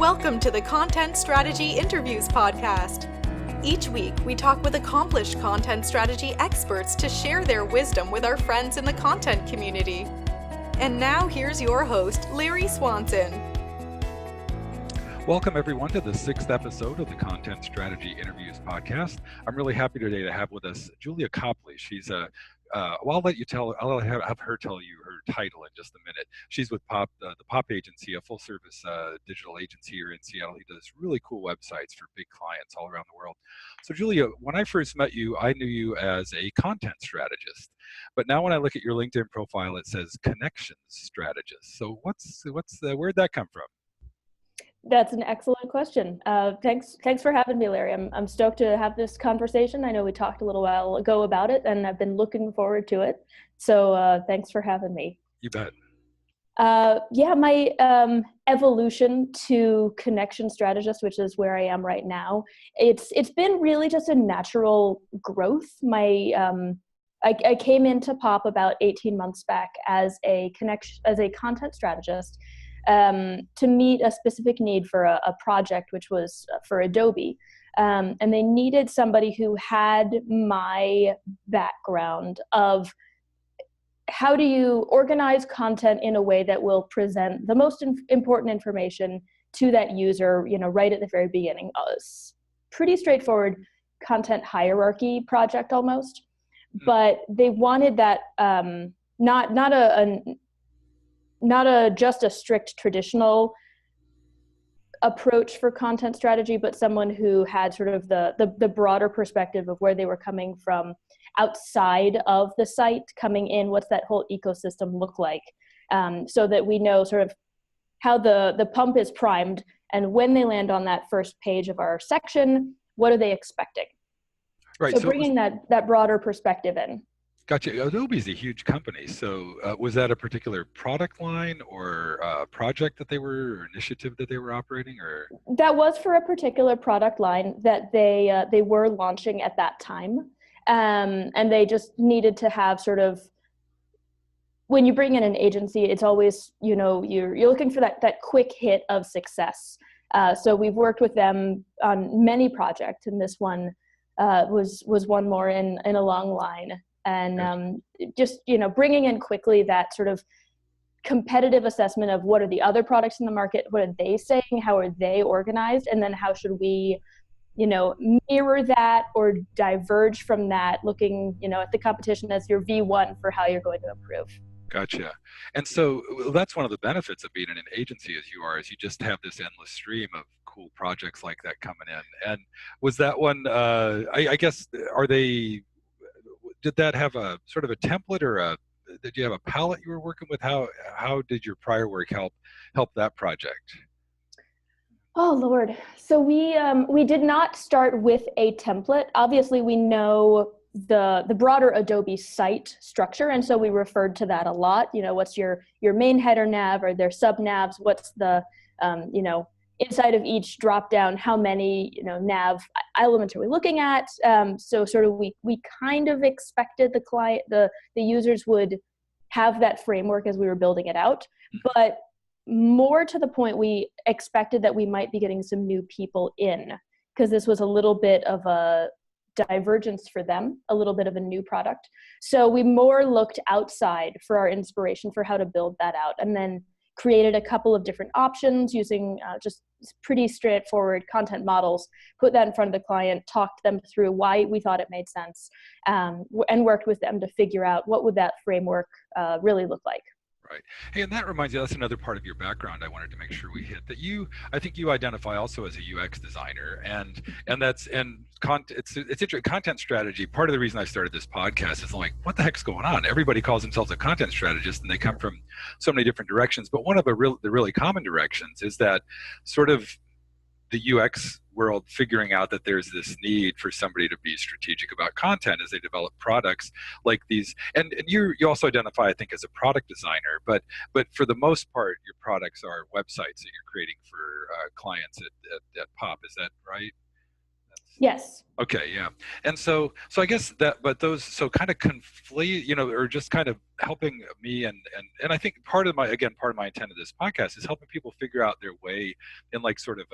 Welcome to the Content Strategy Interviews podcast. Each week, we talk with accomplished content strategy experts to share their wisdom with our friends in the content community. And now here's your host, Larry Swanson. Welcome everyone to the 6th episode of the Content Strategy Interviews podcast. I'm really happy today to have with us Julia Copley. She's I'll have her tell you her title in just a minute. She's with Pop, the Pop Agency, a full-service digital agency here in Seattle. He does really cool websites for big clients all around the world. So Julia, when I first met you, I knew you as a content strategist. But now when I look at your LinkedIn profile, it says connections strategist. So where'd that come from? That's an excellent question. Thanks for having me, Larry. I'm stoked to have this conversation. I know we talked a little while ago about it, and I've been looking forward to it. So thanks for having me. You bet. My evolution to connection strategist, which is where I am right now, it's been really just a natural growth. I came into Pop about 18 months back as a content strategist. To meet a specific need for a project, which was for Adobe. And they needed somebody who had my background of how do you organize content in a way that will present the most important information to that user, right at the very beginning. Pretty straightforward content hierarchy project almost, but they wanted that not just a strict traditional approach for content strategy, but someone who had sort of the broader perspective of where they were coming from outside of the site, coming in, what's that whole ecosystem look like, so that we know sort of how the pump is primed, and when they land on that first page of our section, what are they expecting? Right. So bringing that broader perspective in. Gotcha. Adobe is a huge company. So was that a particular product line or project that or initiative that they were operating, or? That was for a particular product line that they were launching at that time. And they just needed to have sort of, when you bring in an agency, it's always, you're looking for that quick hit of success. So we've worked with them on many projects, and this one was one more in a long line. And just, bringing in quickly that sort of competitive assessment of what are the other products in the market, what are they saying, how are they organized, and then how should we, mirror that or diverge from that, looking, at the competition as your V1 for how you're going to improve. Gotcha. And so that's one of the benefits of being in an agency as you are, is you just have this endless stream of cool projects like that coming in. And was that one, I guess, did that have a sort of a template, or did you have a palette you were working with? How did your prior work help that project? Oh Lord! So we did not start with a template. Obviously, we know the broader Adobe site structure, and so we referred to that a lot. What's your main header nav, or their sub navs? What's the inside of each drop down, how many nav elements are we looking at? So sort of we kind of expected the users would have that framework as we were building it out, but more to the point, we expected that we might be getting some new people in, because this was a little bit of a divergence for them, a little bit of a new product. So we more looked outside for our inspiration for how to build that out, and then created a couple of different options using just pretty straightforward content models, put that in front of the client, talked them through why we thought it made sense, and worked with them to figure out what would that framework really look like. Right. Hey, and that reminds me, that's another part of your background I wanted to make sure we hit, that I think you identify also as a UX designer, and it's interesting. Content strategy, part of the reason I started this podcast is, I'm like, what the heck's going on? Everybody calls themselves a content strategist, and they come from so many different directions, but one of the really common directions is that sort of the UX world figuring out that there's this need for somebody to be strategic about content as they develop products like these. And you also identify, I think, as a product designer, but for the most part, your products are websites that you're creating for clients at Pop. Is that right? Yes. Okay, yeah. And so I guess that, but those, so kind of conflate, or just kind of helping me, and I think part of my intent of this podcast is helping people figure out their way in like sort of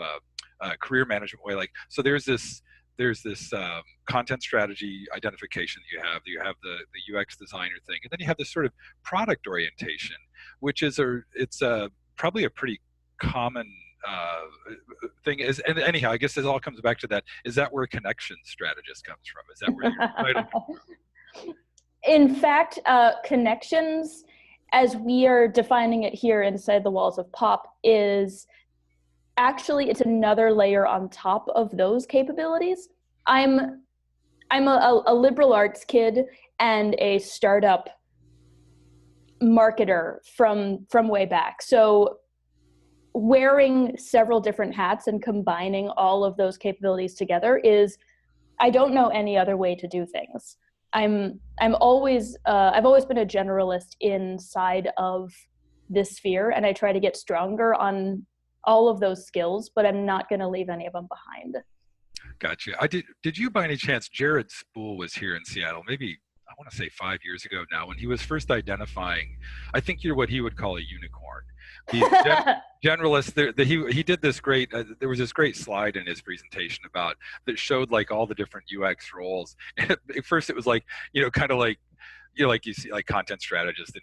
a career management way. Like, so there's this content strategy identification that you have the UX designer thing, and then you have this sort of product orientation, which is probably a pretty common thing is. And anyhow, I guess it all comes back to that. Is that where connection strategist comes from? Is that where you're In fact, connections, as we are defining it here inside the walls of POP, is actually, it's another layer on top of those capabilities. I'm a liberal arts kid and a startup marketer from way back. So wearing several different hats and combining all of those capabilities together is, I don't know any other way to do things. I've always been a generalist inside of this sphere, and I try to get stronger on all of those skills, but I'm not going to leave any of them behind. Gotcha. Did you by any chance, Jared Spool was here in Seattle, maybe, I want to say 5 years ago now, when he was first identifying, I think you're what he would call a unicorn. These generalists, he did this great, there was this great slide in his presentation that showed like all the different UX roles. And at first it was like, kind of like, like you see like content strategist and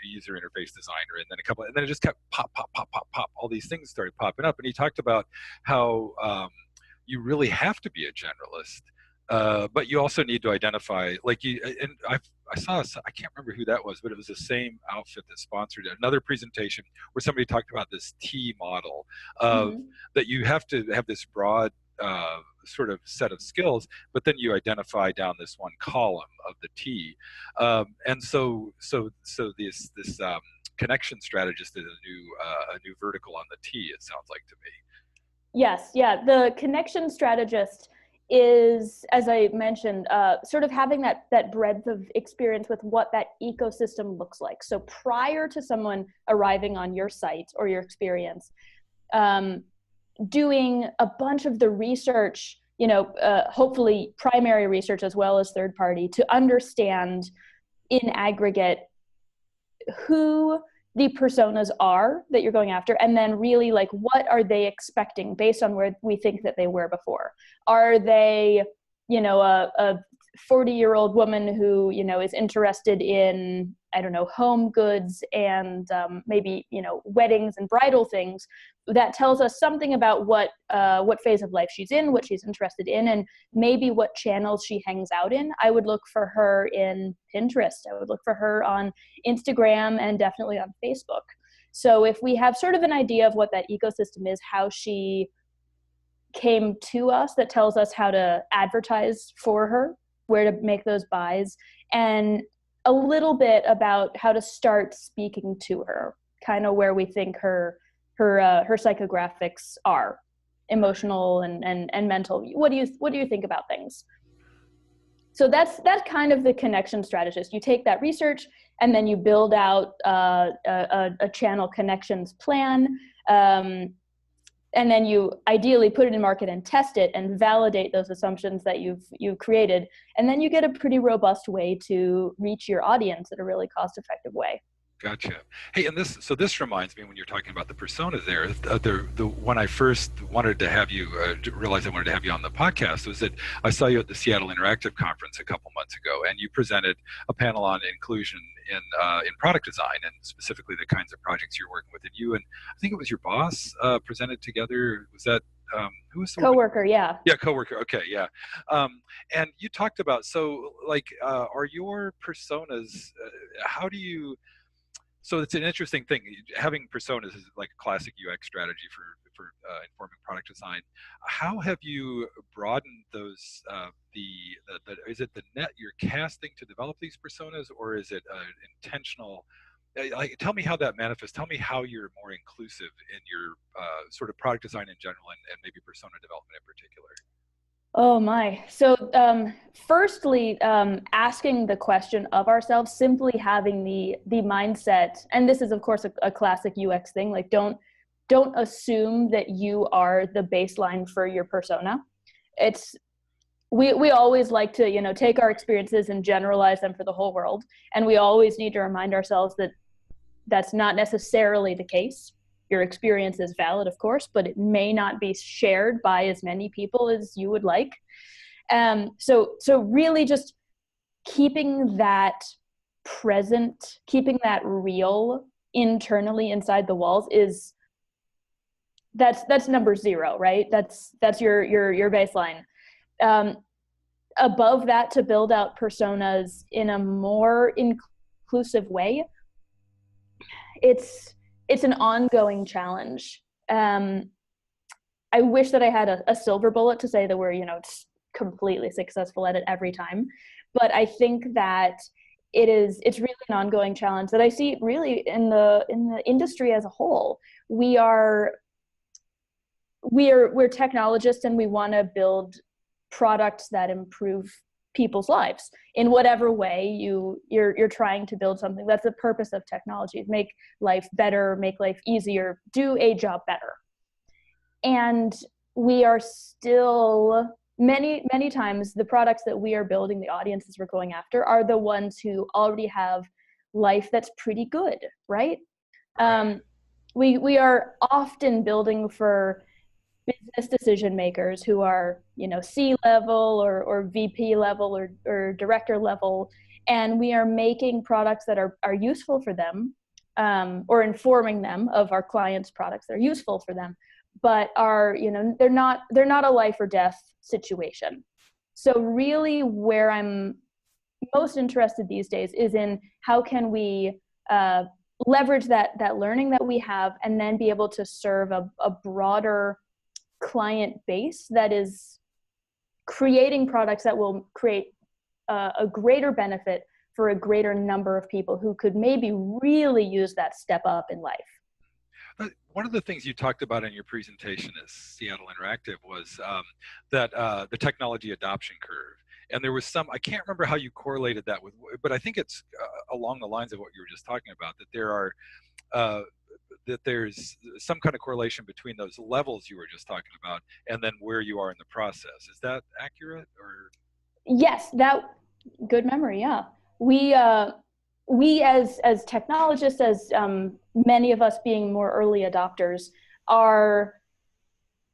user interface designer, and then it just kept pop. All these things started popping up. And he talked about how you really have to be a generalist. But you also need to identify, and I saw, I can't remember who that was, but it was the same outfit that sponsored another presentation where somebody talked about this T model of that you have to have this broad sort of set of skills, but then you identify down this one column of the T, and so this connection strategist is a new vertical on the T. It sounds like to me. Yes, yeah, the connection strategist is, as I mentioned, sort of having that breadth of experience with what that ecosystem looks like. So prior to someone arriving on your site or your experience, doing a bunch of the research, hopefully primary research as well as third party, to understand in aggregate who the personas are that you're going after, and then really like, what are they expecting based on where we think that they were before? Are they, a 40-year-old woman who, is interested in, I don't know, home goods and maybe, weddings and bridal things? That tells us something about what phase of life she's in, what she's interested in, and maybe what channels she hangs out in. I would look for her in Pinterest. I would look for her on Instagram and definitely on Facebook. So if we have sort of an idea of what that ecosystem is, how she came to us, that tells us how to advertise for her, where to make those buys, and a little bit about how to start speaking to her, kind of where we think her psychographics are, emotional and mental. What do you think about things? So that's kind of the connection strategist. You take that research and then you build out a channel connections plan, and then you ideally put it in market and test it and validate those assumptions that you've created, and then you get a pretty robust way to reach your audience in a really cost-effective way. Gotcha. Hey, and this reminds me, when you're talking about the personas there, when I first wanted to have you, realized I wanted to have you on the podcast, was that I saw you at the Seattle Interactive Conference a couple months ago, and you presented a panel on inclusion in product design, and specifically the kinds of projects you're working with. And you and I think it was your boss presented together. Was that who was the coworker? Yeah. Yeah, coworker. Okay, yeah. And you talked about, so like, are your personas? How do you? So it's an interesting thing. Having personas is like a classic UX strategy for informing product design. How have you broadened those? Is it the net you're casting to develop these personas, or is it intentional? Tell me how that manifests. Tell me how you're more inclusive in your sort of product design in general, and maybe persona development in particular. Oh my. So firstly, asking the question of ourselves, simply having the mindset, and this is of course a classic UX thing, like don't assume that you are the baseline for your persona. It's we always like to, you know, take our experiences and generalize them for the whole world. And we always need to remind ourselves that that's not necessarily the case. Your experience is valid, of course, but it may not be shared by as many people as you would like. So really just keeping that present, keeping that real internally inside the walls that's number 0, right? That's your baseline. Above that, to build out personas in a more inclusive way, it's an ongoing challenge. I wish that I had a silver bullet to say that we're, you know, completely successful at it every time, but I think that it's really an ongoing challenge that I see really in the industry as a whole. We're technologists, and we want to build products that improve people's lives in whatever way you're trying to build something. That's the purpose of technology: make life better, make life easier, do a job better. And we are still many times, the products that we are building, the audiences we're going after, are the ones who already have life that's pretty good, right? We are often building for business decision makers who are, you know, C-level or VP level or director level, and we are making products that are useful for them, or informing them of our clients' products that are useful for them, but are, you know, they're not a life or death situation. So really where I'm most interested these days is in how can we leverage that learning that we have, and then be able to serve a broader client base that is creating products that will create a greater benefit for a greater number of people who could maybe really use that step up in life. One of the things you talked about in your presentation as Seattle Interactive was that the technology adoption curve. And there was some, I can't remember how you correlated that with, but I think it's along the lines of what you were just talking about, that there are that there's some kind of correlation between those levels you were just talking about and then where you are in the process. Is that accurate? Or? Yes, good memory. Yeah, we as technologists, as many of us being more early adopters, are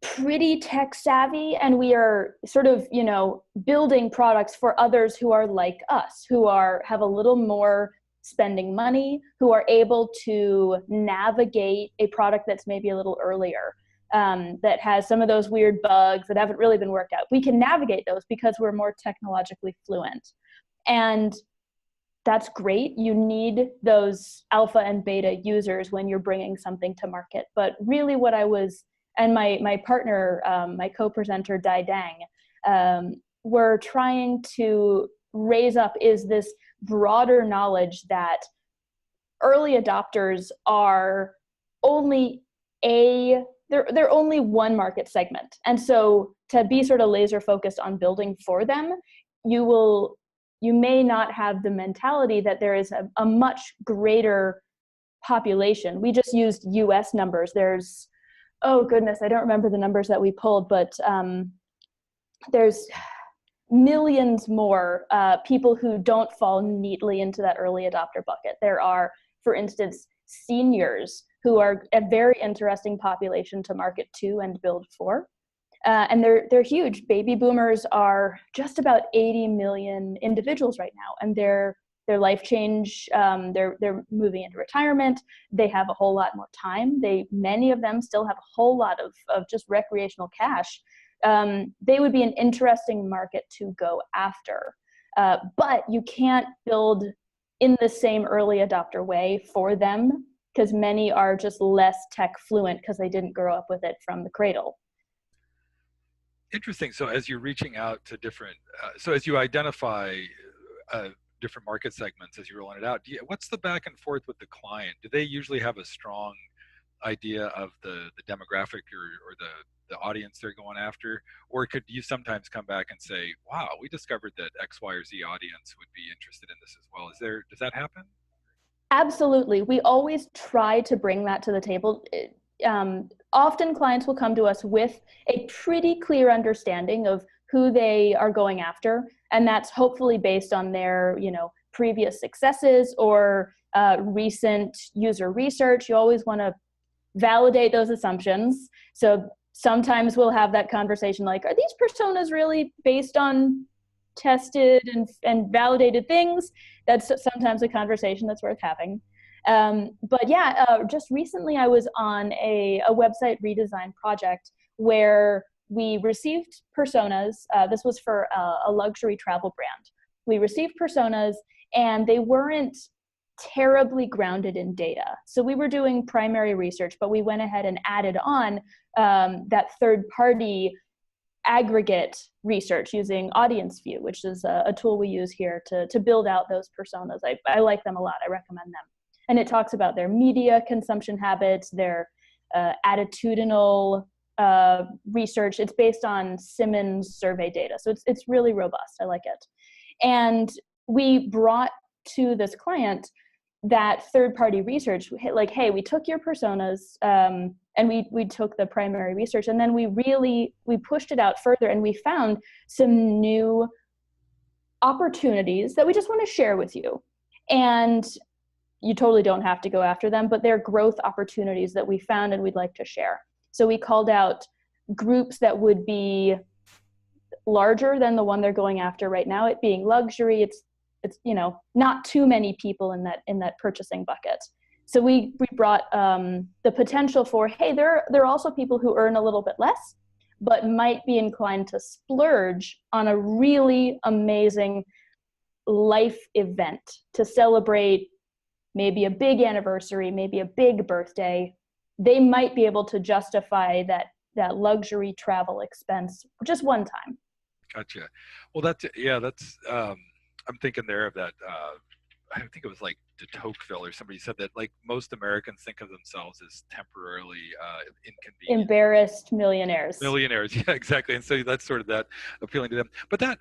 pretty tech savvy, and we are sort of, you know, building products for others who are like us, who have a little more spending money, who are able to navigate a product that's maybe a little earlier, that has some of those weird bugs that haven't really been worked out. We can navigate those because we're more technologically fluent. And that's great. You need those alpha and beta users when you're bringing something to market. But really what I was, and my partner, my co-presenter, Dai Dang, were trying to raise up is this broader knowledge that early adopters are only they're only one market segment. And so to be sort of laser focused on building for them, you may not have the mentality that there is a much greater population. We just used US numbers. There's, oh goodness, I don't remember the numbers that we pulled, but there's millions more people who don't fall neatly into that early adopter bucket. There are, for instance, seniors who are a very interesting population to market to and build for. And they're huge. Baby boomers are just about 80 million individuals right now, and their life change, they're moving into retirement. They have a whole lot more time. Many of them still have a whole lot of just recreational cash. They would be an interesting market to go after. But you can't build in the same early adopter way for them, because many are just less tech fluent because they didn't grow up with it from the cradle. Interesting. So as you're reaching out to different, so as you identify different market segments, as you're rolling it out, what's the back and forth with the client? Do they usually have a strong idea of the demographic or the audience they're going after? Or could you sometimes come back and say, wow, we discovered that X, Y, or Z audience would be interested in this as well? Does that happen? Absolutely. We always try to bring that to the table. Often clients will come to us with a pretty clear understanding of who they are going after. And that's hopefully based on their, previous successes or recent user research. You always want to validate those assumptions. So sometimes we'll have that conversation like, are these personas really based on tested and validated things? That's sometimes a conversation that's worth having. But yeah, just recently I was on a website redesign project where we received personas. This was for a luxury travel brand. We received personas and they weren't terribly grounded in data. So we were doing primary research, but we went ahead and added on that third-party aggregate research using Audience View, which is a tool we use here to build out those personas. I like them a lot. I recommend them. And it talks about their media consumption habits, their attitudinal research. It's based on Simmons survey data. So it's really robust. I like it. And we brought to this client that third-party research, like, hey, we took your personas and we took the primary research, and then we pushed it out further, and we found some new opportunities that we just want to share with you. And you totally don't have to go after them, but they're growth opportunities that we found and we'd like to share. So we called out groups that would be larger than the one they're going after right now. It being luxury, it's not too many people in that purchasing bucket. So we brought the potential for, hey, there are also people who earn a little bit less, but might be inclined to splurge on a really amazing life event to celebrate maybe a big anniversary, maybe a big birthday. They might be able to justify that luxury travel expense just one time. Gotcha. Well, that's I'm thinking there of that. I think it was like de Tocqueville or somebody said that like most Americans think of themselves as temporarily inconvenient. Embarrassed millionaires. Millionaires, yeah, exactly. And so that's sort of that appealing to them. But that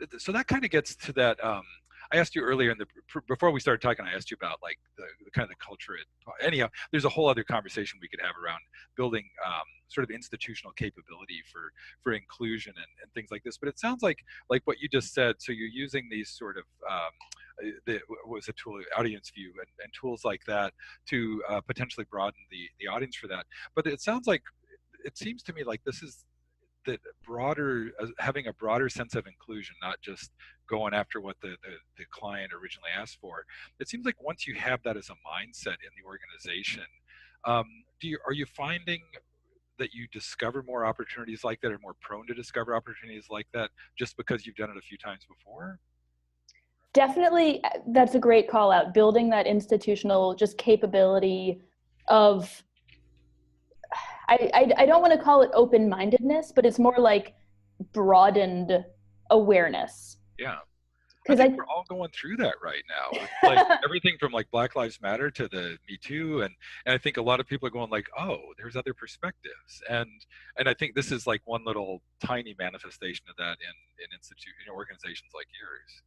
kind of gets to that. I asked you earlier before we started talking, I asked you about like the kind of the culture. Anyhow, there's a whole other conversation we could have around building sort of institutional capability for inclusion and things like this. But it sounds like what you just said. So you're using these sort of what was a tool, Audience View, and tools like that to potentially broaden the audience for that. But it seems to me like this is that broader, having a broader sense of inclusion, not just going after what the client originally asked for. It seems like once you have that as a mindset in the organization, are you finding that you discover more opportunities like that, or more prone to discover opportunities like that just because you've done it a few times before? Definitely, that's a great call out. Building that institutional just capability of, I don't want to call it open-mindedness, but it's more like broadened awareness. Yeah. I think we're all going through that right now. Like everything from like Black Lives Matter to the Me Too, and I think a lot of people are going like, oh, there's other perspectives, and I think this is like one little tiny manifestation of that in organizations like yours.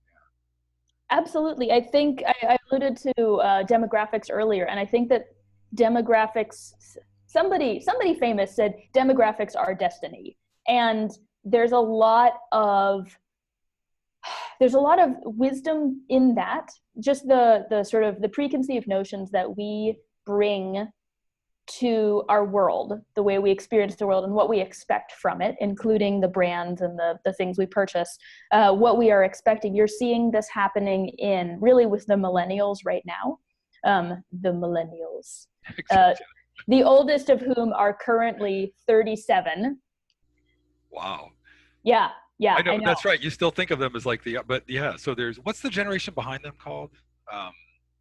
Yeah. Absolutely. I think I alluded to demographics earlier, and I think that demographics. Somebody famous said demographics are destiny, and there's a lot of wisdom in that. Just the sort of the preconceived notions that we bring to our world, the way we experience the world and what we expect from it, including the brands and the things we purchase, what we are expecting. You're seeing this happening really with the millennials right now. The millennials. The oldest of whom are currently 37. Wow. Yeah. I know. That's right. You still think of them as like but yeah. So what's the generation behind them called?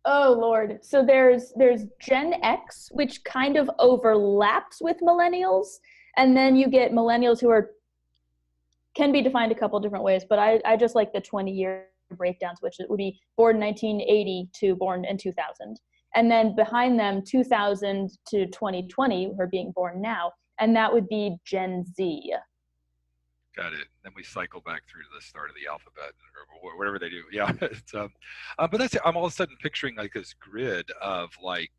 Oh Lord. So there's Gen X, which kind of overlaps with millennials, and then you get millennials who can be defined a couple different ways. But I just like the 20-year breakdowns, which it would be born in 1980 to born in 2000. And then behind them, 2000 to 2020, who are being born now, and that would be Gen Z. Got it. Then we cycle back through to the start of the alphabet, or whatever they do. Yeah. It's, but that's it. I'm all of a sudden picturing like this grid of like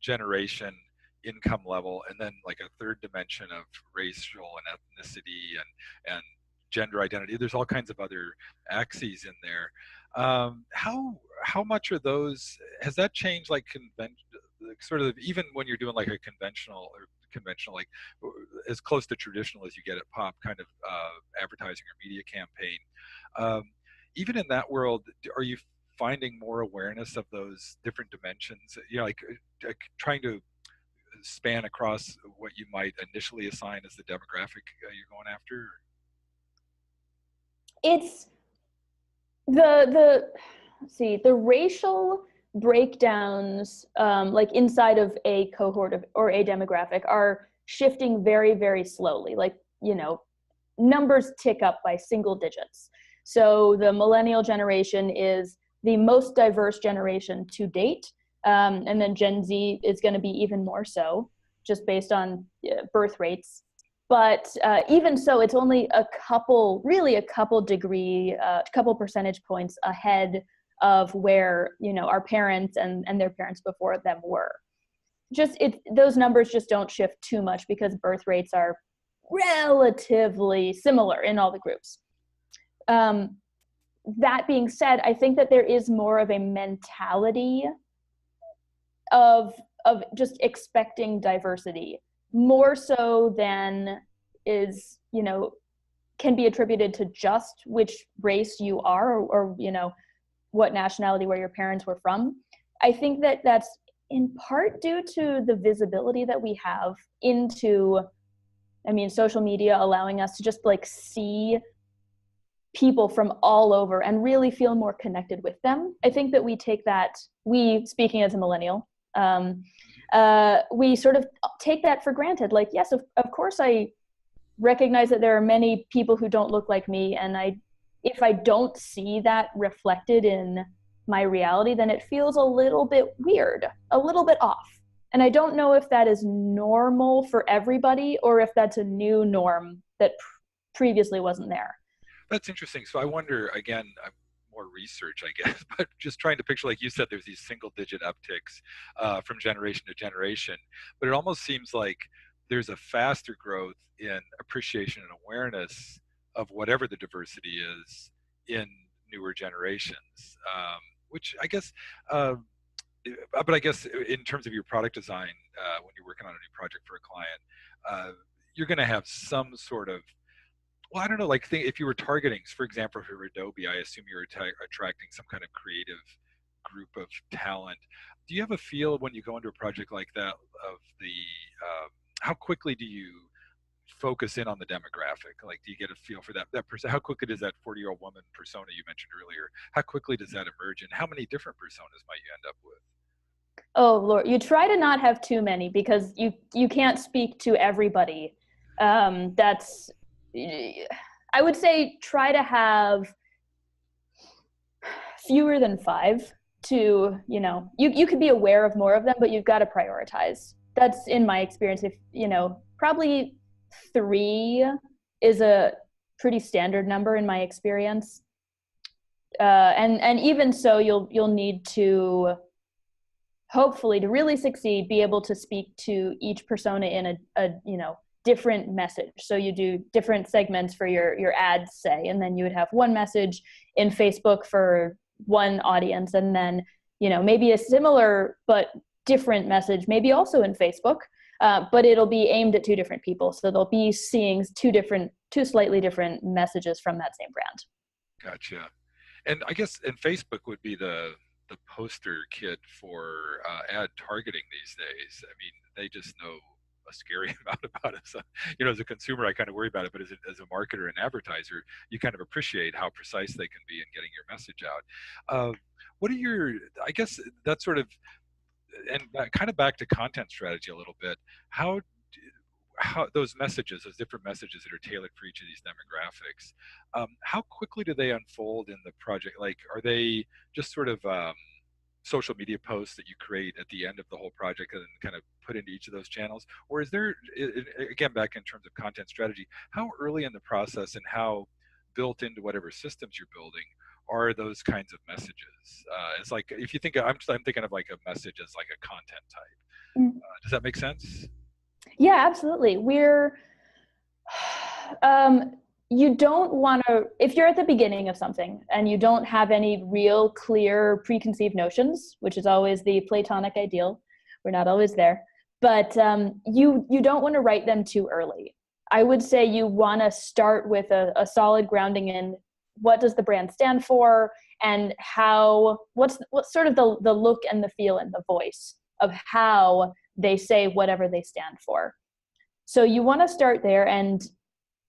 generation, income level, and then like a third dimension of racial and ethnicity and gender identity. There's all kinds of other axes in there. How much are those? Has that changed, like sort of even when you're doing like a conventional like as close to traditional as you get at pop kind of advertising or media campaign? Even in that world, are you finding more awareness of those different dimensions? You know, like trying to span across what you might initially assign as the demographic you're going after? It's the racial breakdowns, like inside of a cohort or a demographic, are shifting very, very slowly. Like, you know, numbers tick up by single digits. So the millennial generation is the most diverse generation to date. And then Gen Z is going to be even more so, just based on birth rates. But even so, it's only a couple percentage points ahead of where, you know, our parents and their parents before them were. Those numbers just don't shift too much because birth rates are relatively similar in all the groups. That being said, I think that there is more of a mentality of just expecting diversity, more so than is, you know, can be attributed to just which race you are, or you know, what nationality, where your parents were from. I think that that's in part due to the visibility that we have into, I mean, social media allowing us to just like see people from all over and really feel more connected with them. I think that we take that, speaking as a millennial, we sort of take that for granted. Like, yes, of course I recognize that there are many people who don't look like me, and if I don't see that reflected in my reality, then it feels a little bit weird, a little bit off. And I don't know if that is normal for everybody or if that's a new norm that previously wasn't there. That's interesting. So I wonder, again, more research, I guess, but just trying to picture, like you said, there's these single digit upticks from generation to generation, but it almost seems like there's a faster growth in appreciation and awareness of whatever the diversity is in newer generations, which I guess, but I guess in terms of your product design, when you're working on a new project for a client, you're going to have some sort of, well, I don't know, like if you were targeting, for example, for Adobe, I assume you're attracting some kind of creative group of talent. Do you have a feel when you go into a project like that of the, how quickly do you focus in on the demographic? Like, do you get a feel for that person? How quickly does that 40-year-old woman persona you mentioned earlier, how quickly does that emerge, and how many different personas might you end up with? Oh, Lord, you try to not have too many because you can't speak to everybody. That's, I would say try to have fewer than 5 to, you know, you could be aware of more of them, but you've got to prioritize. That's in my experience. If, you know, probably 3 is a pretty standard number in my experience. And even so, you'll need to, hopefully, to really succeed, be able to speak to each persona in a you know, different message. So you do different segments for your ads, say, and then you would have one message in Facebook for one audience, and then, you know, maybe a similar but different message, maybe also in Facebook, but it'll be aimed at 2 different people. So they'll be seeing 2 slightly different messages from that same brand. Gotcha. And I guess, and Facebook would be the poster kid for ad targeting these days. I mean, they just know a scary amount about it. So, you know, as a consumer, I kind of worry about it, but as a marketer and advertiser, you kind of appreciate how precise they can be in getting your message out. What are your, I guess that's sort of, and kind of back to content strategy a little bit, how those messages, those different messages that are tailored for each of these demographics, how quickly do they unfold in the project? Like, are they just sort of social media posts that you create at the end of the whole project and kind of put into each of those channels? Or is there, again, back in terms of content strategy, how early in the process and how built into whatever systems you're building are those kinds of messages? It's like, if you think, I'm thinking of like a message as like a content type. Does that make sense? Yeah, absolutely. We're you don't want to, if you're at the beginning of something and you don't have any real clear preconceived notions, which is always the Platonic ideal, we're not always there, but you don't want to write them too early. I would say you want to start with a solid grounding in what does the brand stand for, and what's sort of the look and the feel and the voice of how they say whatever they stand for. So you want to start there, and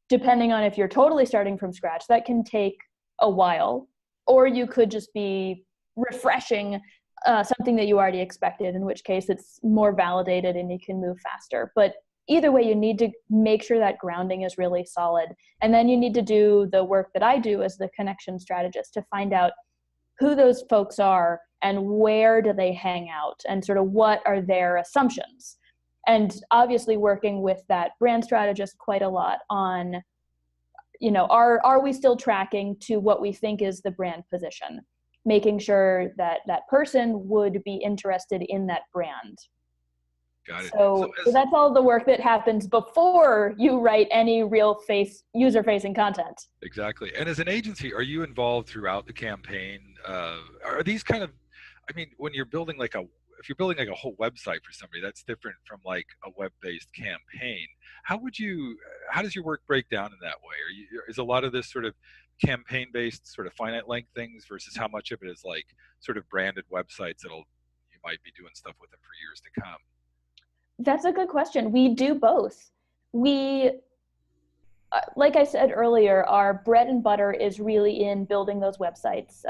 depending on if you're totally starting from scratch, that can take a while, or you could just be refreshing something that you already expected, in which case it's more validated and you can move faster. But either way, you need to make sure that grounding is really solid. And then you need to do the work that I do as the connection strategist to find out who those folks are and where do they hang out and sort of what are their assumptions. And obviously working with that brand strategist quite a lot on, are we still tracking to what we think is the brand position? Making sure that that person would be interested in that brand. Got it. So that's all the work that happens before you write any real user-facing content. Exactly. And as an agency, are you involved throughout the campaign? Are these kind of, when you're building if you're building like a whole website for somebody, that's different from like a web-based campaign. How does your work break down in that way? Is a lot of this sort of campaign-based sort of finite length things versus how much of it is like sort of branded websites you might be doing stuff with them for years to come? That's a good question. We do both. We, like I said earlier, our bread and butter is really in building those websites,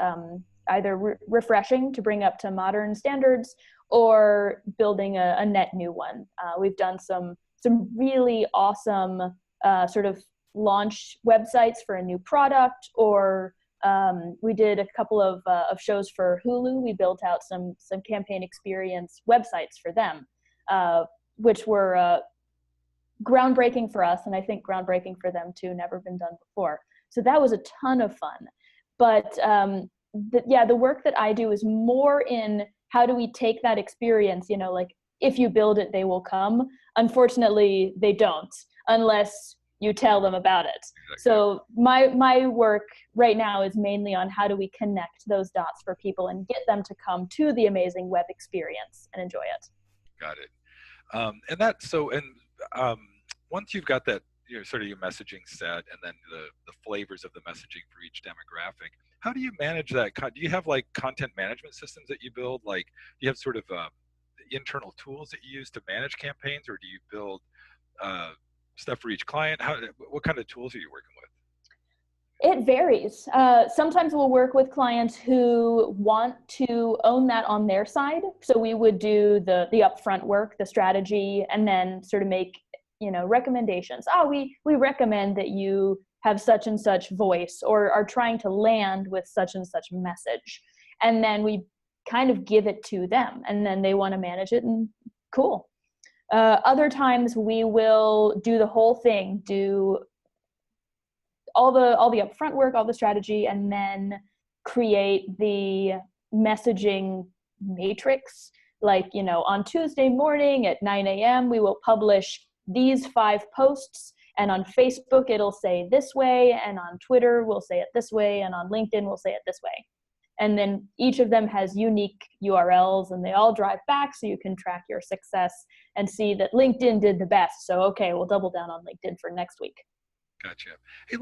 either refreshing to bring up to modern standards or building a net new one. We've done some really awesome sort of launch websites for a new product, or we did a couple of shows for Hulu. We built out some campaign experience websites for them, which were groundbreaking for us, and I think groundbreaking for them too, never been done before. So that was a ton of fun. But the work that I do is more in how do we take that experience, like if you build it, they will come. Unfortunately, they don't, unless you tell them about it. Exactly. So my work right now is mainly on how do we connect those dots for people and get them to come to the amazing web experience and enjoy it. Got it. Once you've got that, sort of your messaging set, and then the flavors of the messaging for each demographic, how do you manage that? Do you have like content management systems that you build? Like, do you have sort of internal tools that you use to manage campaigns, or do you build stuff for each client? What kind of tools are you working with? It varies. Sometimes we'll work with clients who want to own that on their side. So we would do the upfront work, the strategy, and then sort of make, recommendations. We recommend that you have such and such voice, or are trying to land with such and such message. And then we kind of give it to them, and then they want to manage it, and cool. Other times we will do the whole thing, do all the upfront work, all the strategy, and then create the messaging matrix. Like, on Tuesday morning at 9 a.m., we will publish these 5 posts, and on Facebook, it'll say this way, and on Twitter, we'll say it this way, and on LinkedIn, we'll say it this way. And then each of them has unique URLs, and they all drive back, so you can track your success and see that LinkedIn did the best. So, okay, we'll double down on LinkedIn for next week. Gotcha. Hey,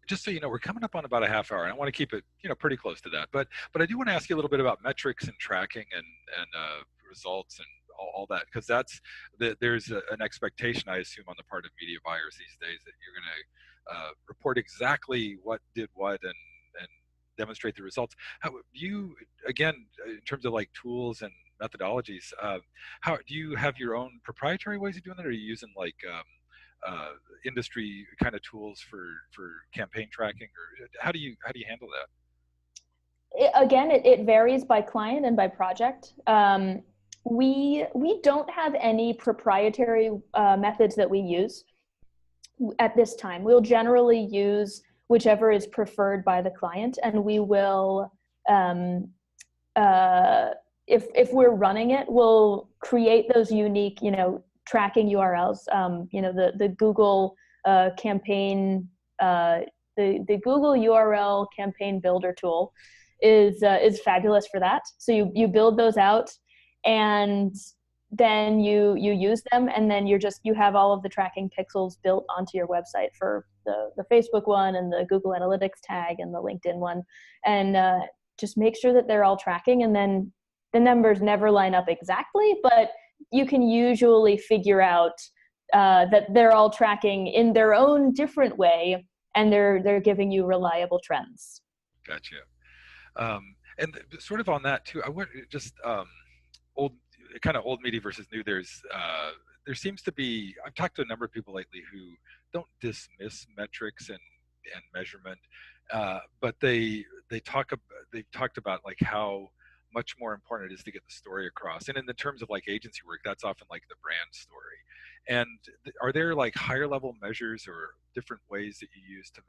just so you know, we're coming up on about a half hour, and I want to keep it, pretty close to that. But I do want to ask you a little bit about metrics and tracking and results and all that, because there's an expectation, I assume, on the part of media buyers these days that you're going to report exactly what did what and demonstrate the results. How you, again, in terms of like tools and methodologies, how do you have your own proprietary ways of doing that, or are you using like industry kind of tools for campaign tracking, or how do you handle that? Again, it varies by client and by project. We don't have any proprietary methods that we use at this time. We'll generally use whichever is preferred by the client, and we will, if we're running it, we'll create those unique, tracking URLs. The Google campaign the Google URL campaign builder tool is fabulous for that. So you build those out, and then you use them, and then you have all of the tracking pixels built onto your website for the Facebook one and the Google Analytics tag and the LinkedIn one, and just make sure that they're all tracking. And then the numbers never line up exactly, but you can usually figure out that they're all tracking in their own different way, and they're giving you reliable trends. Gotcha. And sort of on that too, I want just old media versus new. There seems to be, I've talked to a number of people lately who don't dismiss metrics and measurement, but they've talked about like how much more important it is to get the story across. And in the terms of like agency work, that's often like the brand story. And are there like higher level measures or different ways that you use to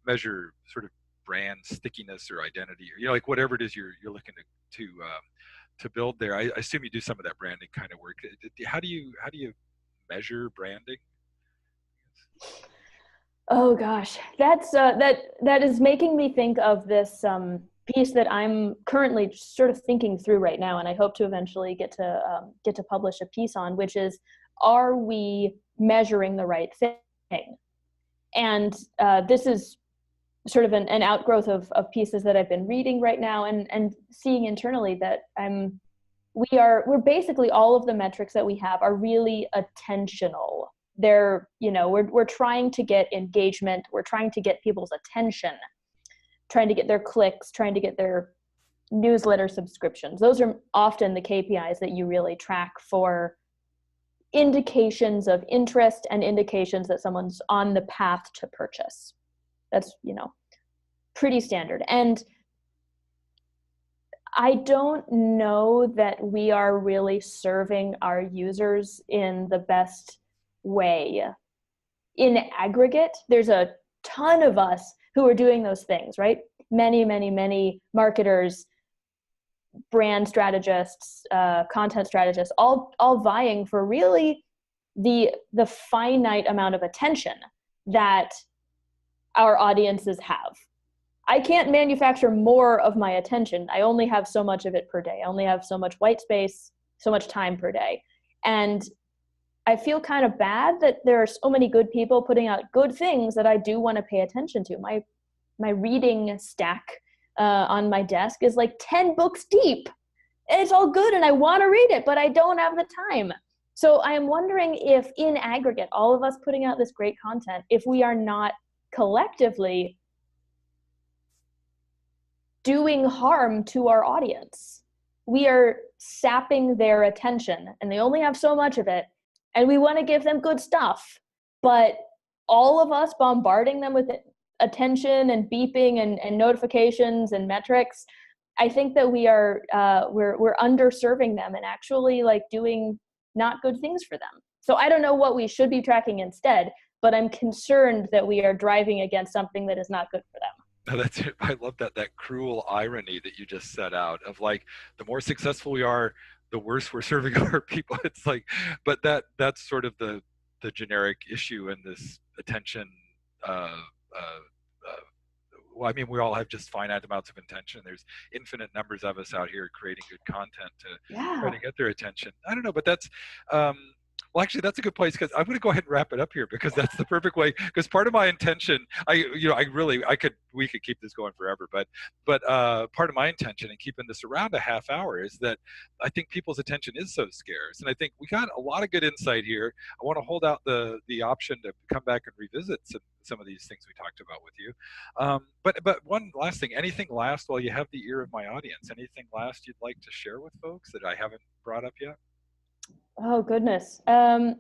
measure sort of brand stickiness or identity, or like whatever it is you're looking to build there? I assume you do some of that branding kind of work. How do you measure branding? Oh gosh, that's that is making me think of this piece that I'm currently sort of thinking through right now, and I hope to eventually get to publish a piece on, which is, are we measuring the right thing? And this is sort of an outgrowth of pieces that I've been reading right now and seeing internally that we're basically, all of the metrics that we have are really attentional. They're, we're trying to get engagement, we're trying to get people's attention, trying to get their clicks, trying to get their newsletter subscriptions. Those are often the KPIs that you really track for indications of interest and indications that someone's on the path to purchase. That's, pretty standard. And I don't know that we are really serving our users in the best way. In aggregate, there's a ton of us who are doing those things, right? Many, many, many marketers, brand strategists, content strategists, all vying for really the finite amount of attention that our audiences have. I can't manufacture more of my attention. I only have so much of it per day. I only have so much white space, so much time per day. And I feel kind of bad that there are so many good people putting out good things that I do want to pay attention to. My reading stack on my desk is like 10 books deep. It's all good and I want to read it, but I don't have the time. So I am wondering if in aggregate, all of us putting out this great content, if we are not collectively doing harm to our audience. We are sapping their attention and they only have so much of it, and we want to give them good stuff, but all of us bombarding them with attention and beeping and notifications and metrics, I think that we're underserving them and actually like doing not good things for them. So I don't know what we should be tracking instead, but I'm concerned that we are driving against something that is not good for them. No, that's it. I love that cruel irony that you just set out of like, the more successful we are, the worse we're serving our people. It's like, but that's sort of the generic issue in this attention. Well, I mean, we all have just finite amounts of attention. There's infinite numbers of us out here creating good content to try to get their attention. I don't know, but that's, well, actually, that's a good place, because I'm going to go ahead and wrap it up here, because that's the perfect way. Because part of my intention, we could keep this going forever, but part of my intention in keeping this around a half hour is that I think people's attention is so scarce, and I think we got a lot of good insight here. I want to hold out the option to come back and revisit some of these things we talked about with you. But one last thing, anything last while you have the ear of my audience? Anything last you'd like to share with folks that I haven't brought up yet? Oh goodness. I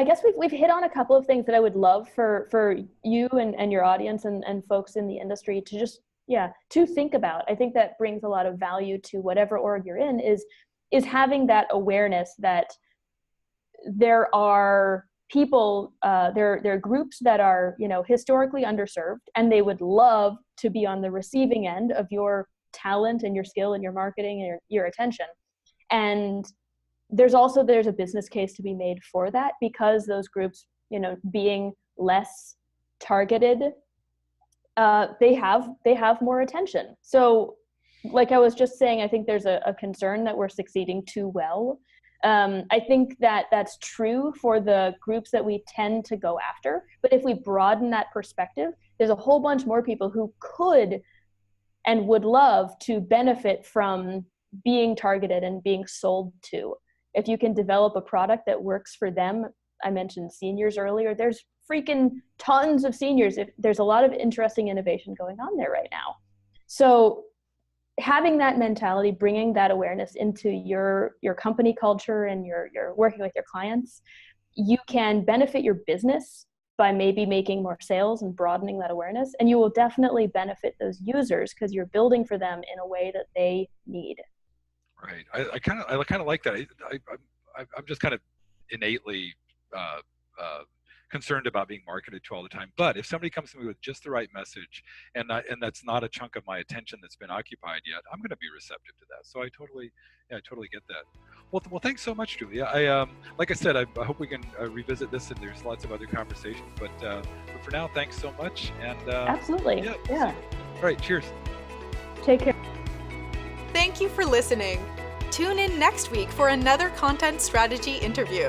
guess we've hit on a couple of things that I would love for you and your audience and folks in the industry to just, to think about. I think that brings a lot of value to whatever org you're in, is having that awareness that there are people, there are groups that are, historically underserved, and they would love to be on the receiving end of your talent and your skill and your marketing and your attention. And there's a business case to be made for that, because those groups, being less targeted, they have more attention. So like I was just saying, I think there's a concern that we're succeeding too well. I think that that's true for the groups that we tend to go after. But if we broaden that perspective, there's a whole bunch more people who could and would love to benefit from being targeted and being sold to. If you can develop a product that works for them, I mentioned seniors earlier, there's freaking tons of seniors. There's a lot of interesting innovation going on there right now. So having that mentality, bringing that awareness into your company culture and you're working with your clients, you can benefit your business by maybe making more sales and broadening that awareness. And you will definitely benefit those users because you're building for them in a way that they need. Right. I kind of like that. I'm just kind of innately concerned about being marketed to all the time. But if somebody comes to me with just the right message and that's not a chunk of my attention that's been occupied yet, I'm going to be receptive to that. So I totally get that. Well, thanks so much, Julia. Like I said, I hope we can revisit this, and there's lots of other conversations. But for now, thanks so much. And absolutely. Yeah. All right. Cheers. Take care. Thank you for listening. Tune in next week for another content strategy interview.